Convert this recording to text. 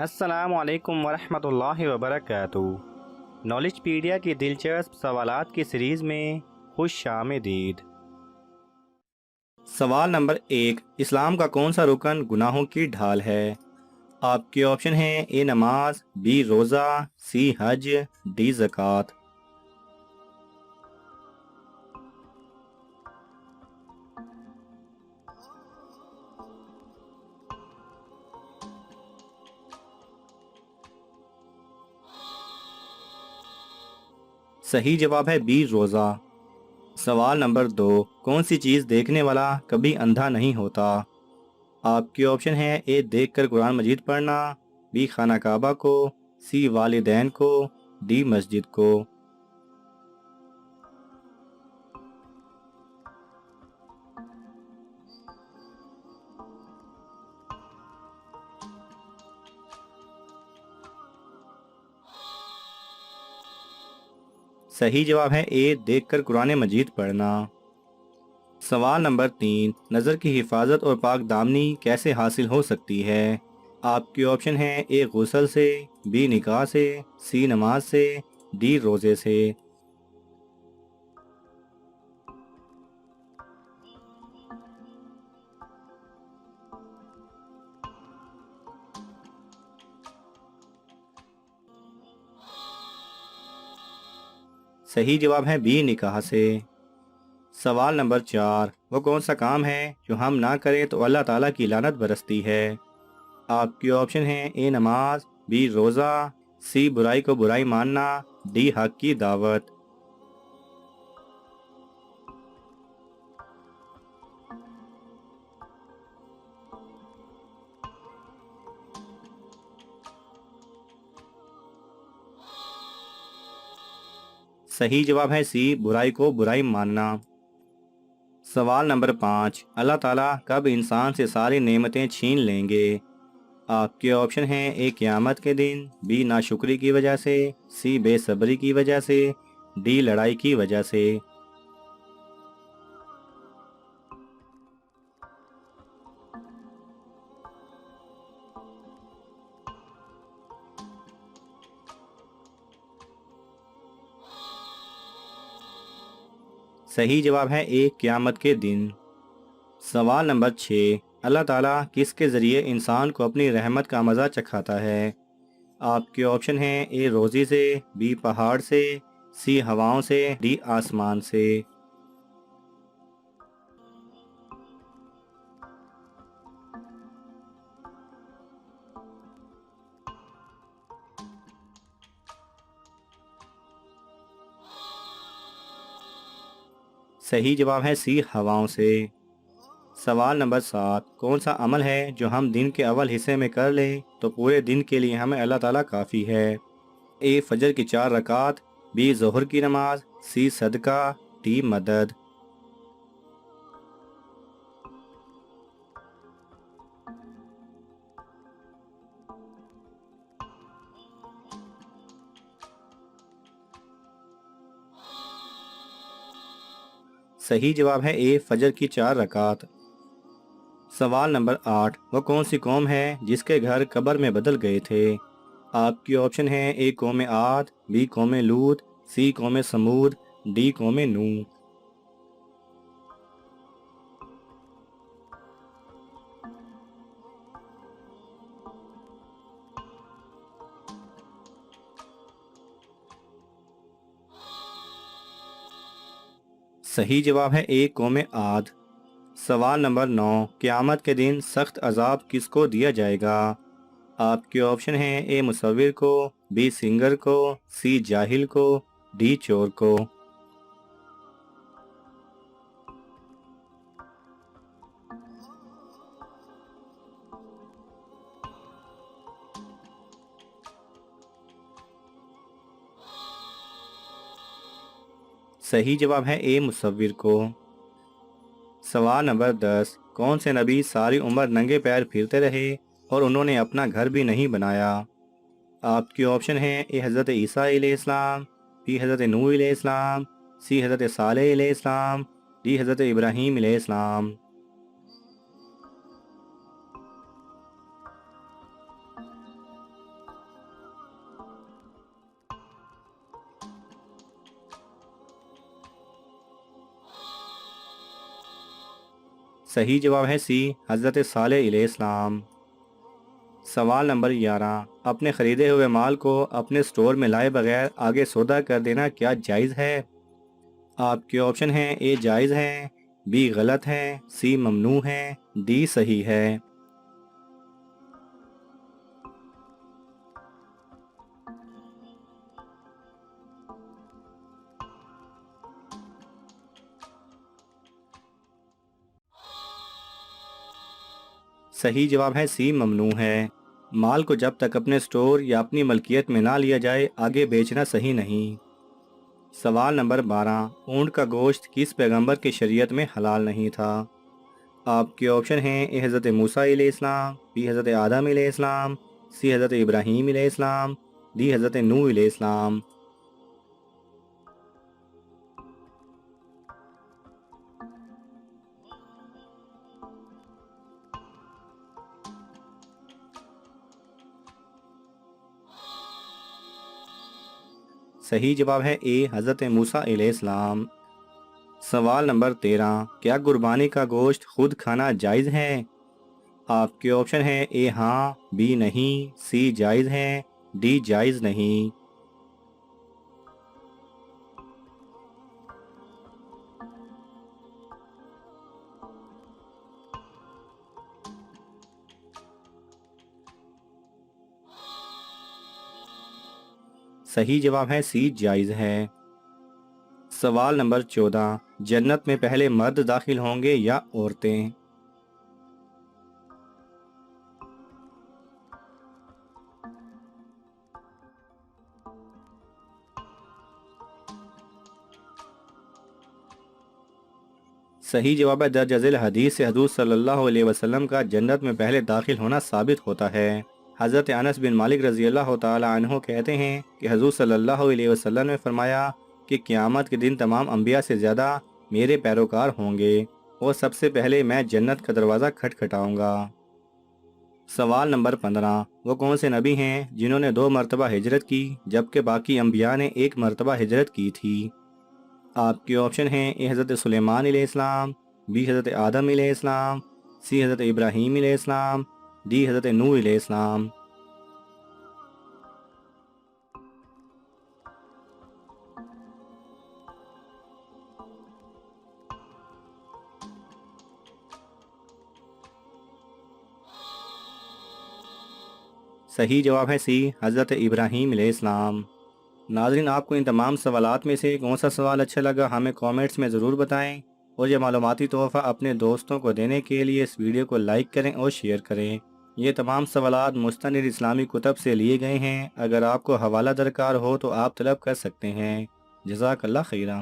السلام علیکم ورحمۃ اللہ وبرکاتہ۔ نالج پیڈیا کی دلچسپ سوالات کی سیریز میں خوش آمدید۔ سوال نمبر 1، اسلام کا کون سا رکن گناہوں کی ڈھال ہے؟ آپ کے آپشن ہیں اے نماز، بی روزہ، سی حج، ڈی زکوٰۃ۔ صحیح جواب ہے بی روزہ۔ سوال نمبر 2، کون سی چیز دیکھنے والا کبھی اندھا نہیں ہوتا؟ آپ کے آپشن ہیں اے دیکھ کر قرآن مجید پڑھنا، بی خانہ کعبہ کو، سی والدین کو، ڈی مسجد کو۔ صحیح جواب ہے اے دیکھ کر قرآن مجید پڑھنا۔ سوال نمبر 3، نظر کی حفاظت اور پاک دامنی کیسے حاصل ہو سکتی ہے؟ آپ کے آپشن ہیں اے غسل سے، بی نکاح سے، سی نماز سے، ڈی روزے سے۔ صحیح جواب ہے بی نکاح سے۔ سوال نمبر 4، وہ کون سا کام ہے جو ہم نہ کریں تو اللہ تعالیٰ کی لعنت برستی ہے؟ آپ کے آپشن ہیں اے نماز، بی روزہ، سی برائی کو برائی ماننا، ڈی حق کی دعوت۔ صحیح جواب ہے سی برائی کو برائی ماننا۔ سوال نمبر 5، اللہ تعالیٰ کب انسان سے ساری نعمتیں چھین لیں گے؟ آپ کے آپشن ہیں اے قیامت کے دن، بی ناشکری کی وجہ سے، سی بے صبری کی وجہ سے، ڈی لڑائی کی وجہ سے۔ صحیح جواب ہے اے قیامت کے دن۔ سوال نمبر 6، اللہ تعالیٰ کس کے ذریعے انسان کو اپنی رحمت کا مزہ چکھاتا ہے؟ آپ کے آپشن ہیں اے روزی سے، بی پہاڑ سے، سی ہواؤں سے، ڈی آسمان سے۔ صحیح جواب ہے سی ہواؤں سے۔ سوال نمبر 7، کون سا عمل ہے جو ہم دن کے اول حصے میں کر لیں تو پورے دن کے لیے ہمیں اللہ تعالیٰ کافی ہے؟ اے فجر کی 4 رکعات، بی ظہر کی نماز، سی صدقہ، ڈی مدد۔ صحیح جواب ہے اے فجر کی 4 رکعات۔ سوال نمبر 8، وہ کون سی قوم ہے جس کے گھر قبر میں بدل گئے تھے؟ آپ کی آپشن ہیں اے قوم عاد، بی قوم لوط، سی قوم سمود، ڈی قوم نوح۔ صحیح جواب ہے اے قوم عاد۔ سوال نمبر 9، قیامت کے دن سخت عذاب کس کو دیا جائے گا؟ آپ کے آپشن ہیں اے مصور کو، بی سنگر کو، سی جاہل کو، ڈی چور کو۔ صحیح جواب ہے اے مصور کو۔ سوال نمبر 10، کون سے نبی ساری عمر ننگے پیر پھرتے رہے اور انہوں نے اپنا گھر بھی نہیں بنایا؟ آپ کے آپشن ہیں اے حضرت عیسیٰ علیہ السلام، بی حضرت نوح علیہ السلام، سی حضرت صالح علیہ السلام، ڈی حضرت ابراہیم علیہ السلام۔ صحیح جواب ہے سی حضرت صالح علیہ السلام۔ سوال نمبر 11، اپنے خریدے ہوئے مال کو اپنے سٹور میں لائے بغیر آگے سودا کر دینا کیا جائز ہے؟ آپ کے آپشن ہیں، اے جائز ہے، بی غلط ہے، سی ممنوع ہے، ڈی صحیح ہے۔ صحیح جواب ہے سی ممنوع ہے۔ مال کو جب تک اپنے سٹور یا اپنی ملکیت میں نہ لیا جائے آگے بیچنا صحیح نہیں۔ سوال نمبر 12، اونٹ کا گوشت کس پیغمبر کی شریعت میں حلال نہیں تھا؟ آپ کے آپشن ہیں، اے حضرت موسیٰ علیہ السلام، بی حضرت آدم علیہ السلام، سی حضرت ابراہیم علیہ السلام، ڈی حضرت نوح علیہ السلام۔ صحیح جواب ہے اے حضرت موسیٰ علیہ السلام۔ سوال نمبر 13، کیا قربانی کا گوشت خود کھانا جائز ہے؟ آپ کے آپشن ہیں، اے ہاں، بی نہیں، سی جائز ہے، ڈی جائز نہیں۔ صحیح جواب ہے سی جائز ہے۔ سوال نمبر 14، جنت میں پہلے مرد داخل ہوں گے یا عورتیں؟ صحیح جواب ہے درج ذیل حدیث سے حضور صلی اللہ علیہ وسلم کا جنت میں پہلے داخل ہونا ثابت ہوتا ہے۔ حضرت انس بن مالک رضی اللہ تعالی عنہ کہتے ہیں کہ حضور صلی اللہ علیہ وسلم نے فرمایا کہ قیامت کے دن تمام انبیاء سے زیادہ میرے پیروکار ہوں گے اور سب سے پہلے میں جنت کا دروازہ کھٹکھٹاؤں گا۔ سوال نمبر 15، وہ کون سے نبی ہیں جنہوں نے 2 مرتبہ ہجرت کی جبکہ باقی انبیاء نے 1 مرتبہ ہجرت کی تھی؟ آپ کے آپشن ہیں، اے حضرت سلیمان علیہ السلام، بی حضرت آدم علیہ السلام، سی حضرت ابراہیم علیہ السلام، ڈی حضرت نوح علیہ السلام۔ صحیح جواب ہے سی حضرت ابراہیم علیہ السلام۔ ناظرین، آپ کو ان تمام سوالات میں سے کون سا سوال اچھا لگا ہمیں کامنٹس میں ضرور بتائیں، اور یہ معلوماتی تحفہ اپنے دوستوں کو دینے کے لیے اس ویڈیو کو لائک کریں اور شیئر کریں۔ یہ تمام سوالات مستند اسلامی کتب سے لیے گئے ہیں، اگر آپ کو حوالہ درکار ہو تو آپ طلب کر سکتے ہیں۔ جزاک اللہ خیرہ۔